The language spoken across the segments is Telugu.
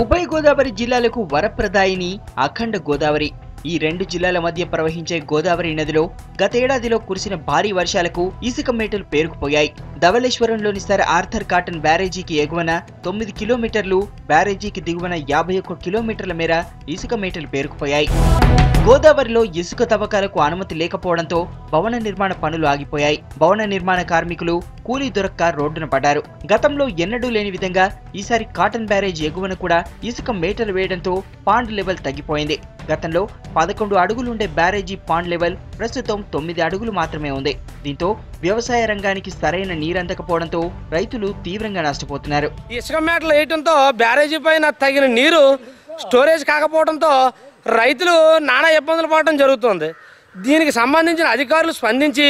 ఉభయ గోదావరి జిల్లాలకు వరప్రదాయిని అఖండ గోదావరి. ఈ రెండు జిల్లాల మధ్య ప్రవహించే గోదావరి నదిలో గతేడాదిలో కురిసిన భారీ వర్షాలకు ఇసుక మేటలు పేరుకుపోయాయి. ధవళేశ్వరంలోని సర్ ఆర్థర్ కాటన్ బ్యారేజీకి ఎగువన 9 కిలోమీటర్లు, బ్యారేజీకి దిగువన 51 కిలోమీటర్ల మేర ఇసుక మేటలు పేరుకుపోయాయి. గోదావరిలో ఇసుక తవ్వకాలకు అనుమతి లేకపోవడంతో భవన నిర్మాణ పనులు ఆగిపోయాయి. భవన నిర్మాణ కార్మికులు కూలీ దొరక్క రోడ్డున పడ్డారు. గతంలో ఎన్నడూ లేని విధంగా ఈసారి కాటన్ బ్యారేజ్ ఎగువన కూడా ఇసుక మేటలు వేయడంతో పాండ్ లెవెల్ తగ్గిపోయింది. గతంలో 11 అడుగులుండే బ్యారేజీ పాండ్ లెవెల్ ప్రస్తుతం 9 అడుగులు మాత్రమే ఉంది. దీంతో వ్యవసాయ రంగానికి సరైన నీరందకపోవడంతో రైతులు తీవ్రంగా నష్టపోతున్నారు. ఇసుక మేటలు వేయడంతో బ్యారేజీ పైన తగిన నీరు స్టోరేజ్ కాకపోవడంతో రైతులు నానా ఇబ్బందులు పడటం జరుగుతుంది. దీనికి సంబంధించిన అధికారులు స్పందించి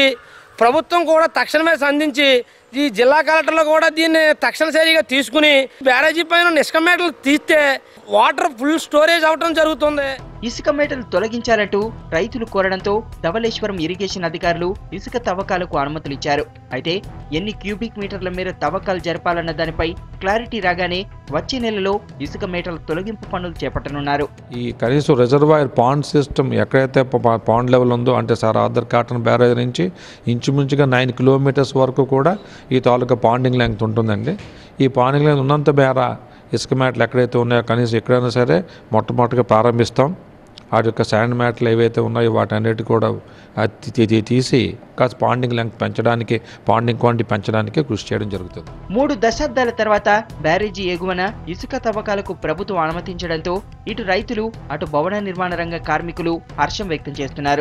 ప్రభుత్వం కూడా తక్షణమే స్పందించి ఈ జిల్లా కలెక్టర్లు కూడా దీన్ని తక్షణ చర్యగా తీసుకుని బ్యారేజీ పైన ఇసుక మేటలు తీస్తే వాటర్ ఫుల్ స్టోరేజ్ అవడం జరుగుతుంది. ఇసుక మేటలు తొలగించాలంటూ రైతులు కోరడంతో ధవళేశ్వరం ఇరిగేషన్ అధికారులు ఇసుక తవ్వకాలకు అనుమతులు ఇచ్చారు. అయితే ఎన్ని క్యూబిక్ మీటర్ల మేర తవ్వకాలు జరపాలన్న దానిపై క్లారిటీ రాగానే వచ్చే నెలలో ఇసుక మేటల తొలగింపు పనులు చేపట్టనున్నారు. ఈ కనీసం రిజర్వాయర్ పాండ్ సిస్టమ్ ఎక్కడైతే పాండ్ లెవెల్ ఉందో అంటే సర్ ఆర్థర్ కాటన్ బ్యారేజ్ నుంచి ఇంచుమించుగా 9 కిలోమీటర్స్ వరకు కూడా ఈ తాలూకా పాండింగ్ లెంగ్త్ ఉంటుందండి. ఈ పాండింగ్ లెంగ్త్ ఉన్నంత మేర ఇసుక మేటలు ఎక్కడైతే ఉన్నాయో కనీసం ఎక్కడైనా సరే మొట్టమొదటిగా ప్రారంభిస్తాం. వాటి యొక్క శాండ్ మేటలు ఏవైతే ఉన్నాయో వాటన్నిటి కూడా తీసి కాస్త పాండింగ్ లెంగ్త్ పెంచడానికి, పాండింగ్ క్వాంటిటీ పెంచడానికి కృషి చేయడం జరుగుతుంది. 3 దశాబ్దాల తర్వాత బ్యారేజీ ఎగువన ఇసుక తవ్వకాలకు ప్రభుత్వం అనుమతించడంతో ఇటు రైతులు, అటు భవన నిర్మాణ రంగ కార్మికులు హర్షం వ్యక్తం చేస్తున్నారు.